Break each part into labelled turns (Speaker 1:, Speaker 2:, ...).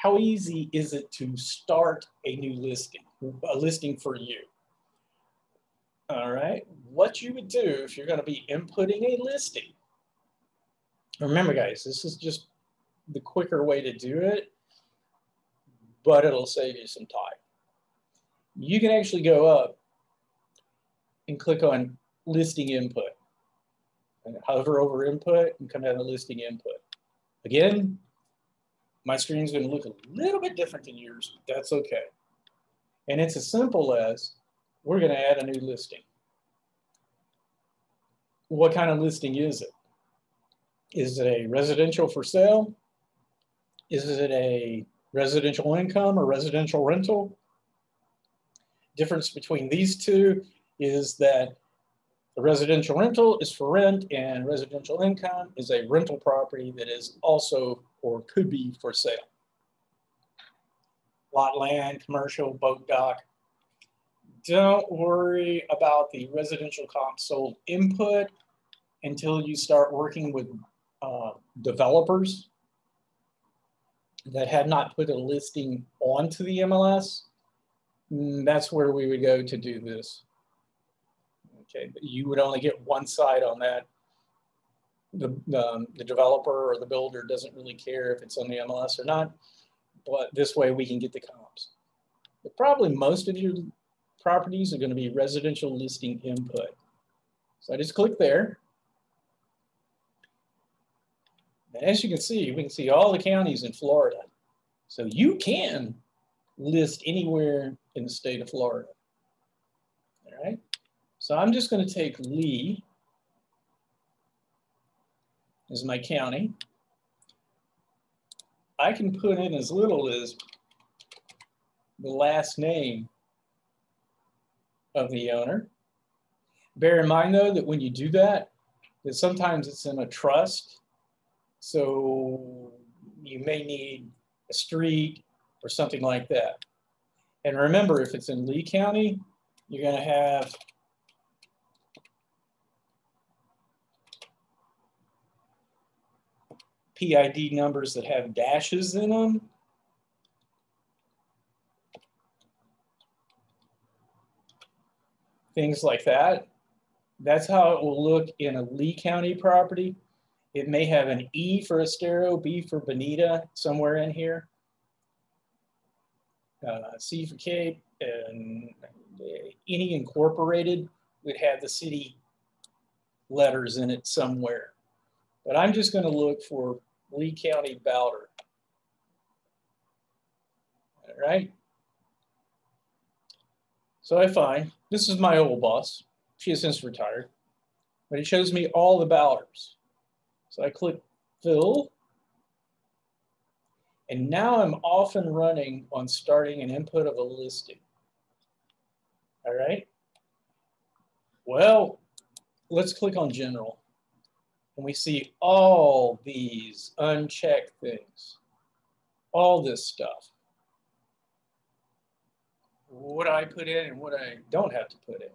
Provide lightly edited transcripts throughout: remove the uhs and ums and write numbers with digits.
Speaker 1: how easy is it to start a new listing, a listing for you? All right, what you would do if you're going to be inputting a listing. Remember, guys, this is just the quicker way to do it, but it'll save you some time. You can actually go up and click on listing input and hover over input and come down to listing input. Again, my screen's going to look a little bit different than yours, but that's okay. And it's as simple as we're going to add a new listing. What kind of listing is it? Is it a residential for sale? Is it a residential income or residential rental? Difference between these two is that the residential rental is for rent and residential income is a rental property that is also or could be for sale. Lot, land, commercial, boat dock. Don't worry about the residential comp sold input until you start working with developers that have not put a listing onto the MLS. That's where we would go to do this. Okay, but you would only get one side on that. The developer or the builder doesn't really care if it's on the MLS or not, but this way we can get the comps. But probably most of your properties are going to be residential listing input. So I just click there. And as you can see, we can see all the counties in Florida. So you can list anywhere in the state of Florida. All right. So I'm just going to take Lee as my county. I can put in as little as the last name of the owner. Bear in mind, though, that when you do that sometimes it's in a trust. So you may need a street or something like that. And remember, if it's in Lee County, you're going to have PID numbers that have dashes in them. Things like that. That's how it will look in a Lee County property. It may have an E for Estero, B for Bonita, somewhere in here. C for Cape, and any incorporated would have the city letters in it somewhere. But I'm just going to look for Lee County Bowder. All right. So I find, this is my old boss. She has since retired, but it shows me all the Bowders. So I click fill. And now I'm off and running on starting an input of a listing. All right. Well, let's click on general. And we see all these unchecked things, all this stuff. What I put in and what I don't have to put in.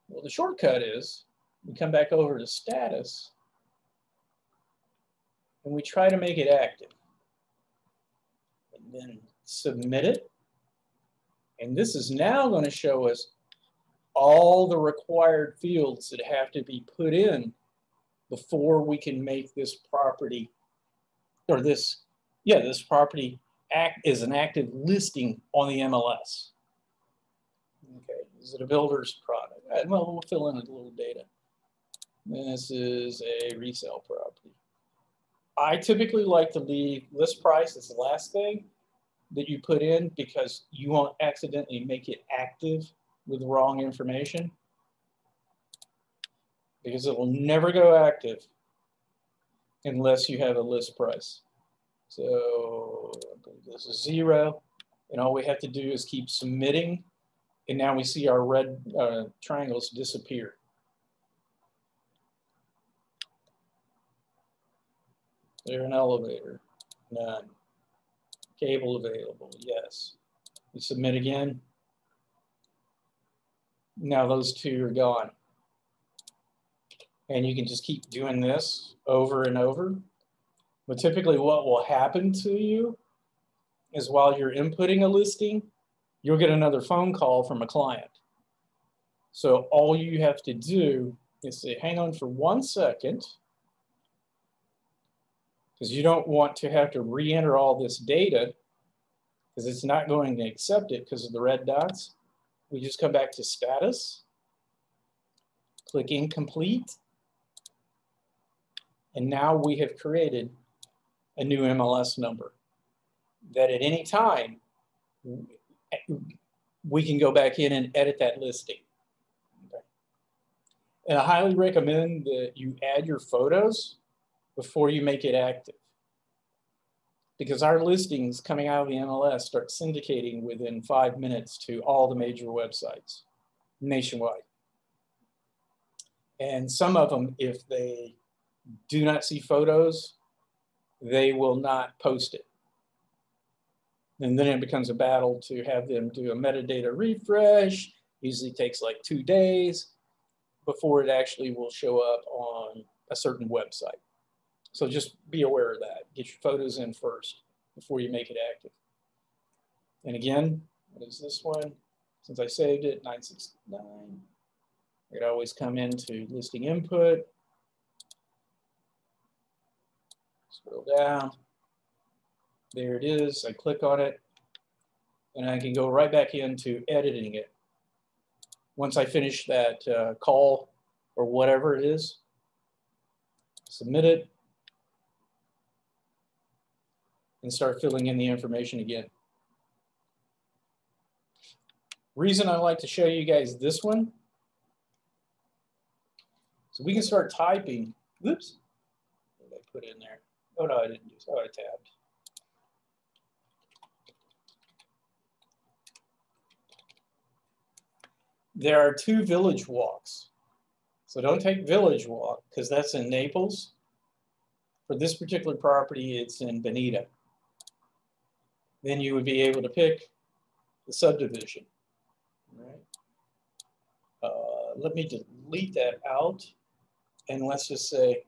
Speaker 1: Well, the shortcut is we come back over to status and we try to make it active. And then submit it. And this is now going to show us all the required fields that have to be put in before we can make this property, or this property act as an active listing on the MLS. Okay, is it a builder's product? Well, we'll fill in a little data. This is a resale property. I typically like to leave list price as the last thing that you put in because you won't accidentally make it active with the wrong information, because it will never go active unless you have a list price. So this is 0, and all we have to do is keep submitting, and now we see our red triangles disappear. There's an elevator, none. Cable available, yes. We submit again. Now those two are gone. And you can just keep doing this over and over. But typically what will happen to you is while you're inputting a listing, you'll get another phone call from a client. So all you have to do is say, hang on for 1 second, because you don't want to have to re-enter all this data, because it's not going to accept it because of the red dots. We just come back to status, click incomplete, and now we have created a new MLS number that at any time we can go back in and edit that listing. Okay. And I highly recommend that you add your photos before you make it active, because our listings coming out of the MLS start syndicating within 5 minutes to all the major websites nationwide. And some of them, if they do not see photos, they will not post it. And then it becomes a battle to have them do a metadata refresh. Usually takes like 2 days before it actually will show up on a certain website. So just be aware of that. Get your photos in first before you make it active. And again, what is this one? Since I saved it, 969. I could always come into listing input, scroll down. There it is. I click on it, and I can go right back into editing it. Once I finish that call or whatever it is, submit it, and start filling in the information again. Reason I like to show you guys this one, so we can start typing. Oops, what did I put in there? Oh no, I didn't do so. I tabbed. There are 2 village walks. So don't take Village Walk, because that's in Naples. For this particular property, it's in Bonita. Then you would be able to pick the subdivision. Right. Let me delete that out, and let's just say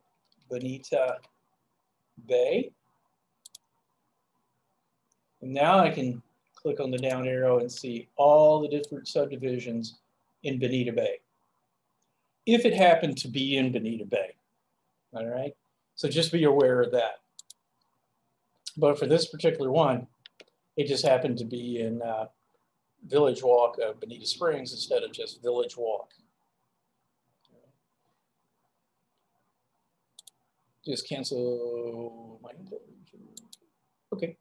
Speaker 1: Bonita Bay. And now I can click on the down arrow and see all the different subdivisions in Bonita Bay, if it happened to be in Bonita Bay. All right, so just be aware of that. But for this particular one, it just happened to be in Village Walk of Bonita Springs instead of just Village Walk. Just cancel my okay.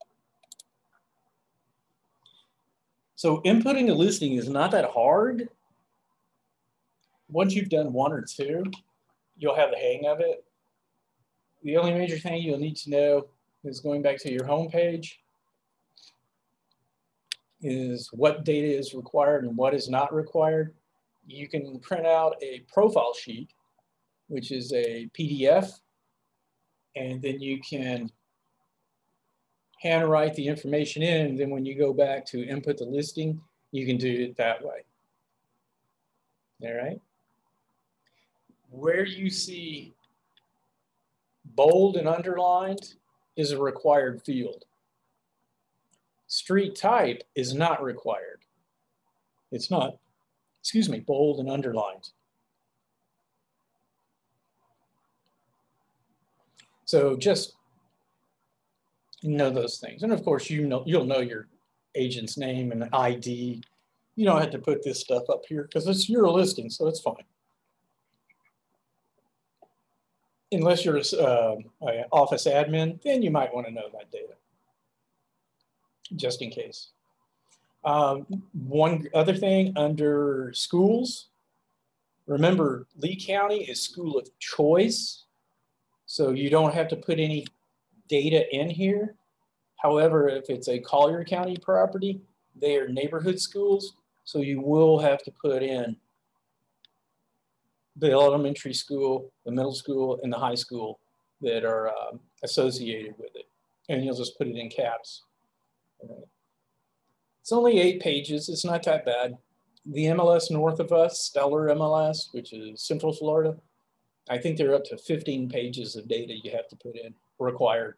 Speaker 1: So inputting a listing is not that hard. Once you've done 1 or 2, you'll have the hang of it. The only major thing you'll need to know is going back to your home page is what data is required and what is not required. You can print out a profile sheet, which is a PDF, and then you can handwrite the information in, and then when you go back to input the listing, you can do it that way. All right. Where you see bold and underlined is a required field. Street type is not required. It's not, excuse me, bold and underlined. So just know those things. And of course, you'll know your agent's name and ID. You don't have to put this stuff up here because it's your listing, so it's fine. Unless you're an office admin, then you might want to know that data, just in case. One other thing under schools, remember Lee County is school of choice, so you don't have to put any data in here. However, if it's a Collier County property, they are neighborhood schools, so you will have to put in the elementary school, the middle school, and the high school that are associated with it. And you'll just put it in caps. Right. It's only 8 pages. It's not that bad. The MLS north of us, Stellar MLS, which is Central Florida, I think they're up to 15 pages of data you have to put in, required.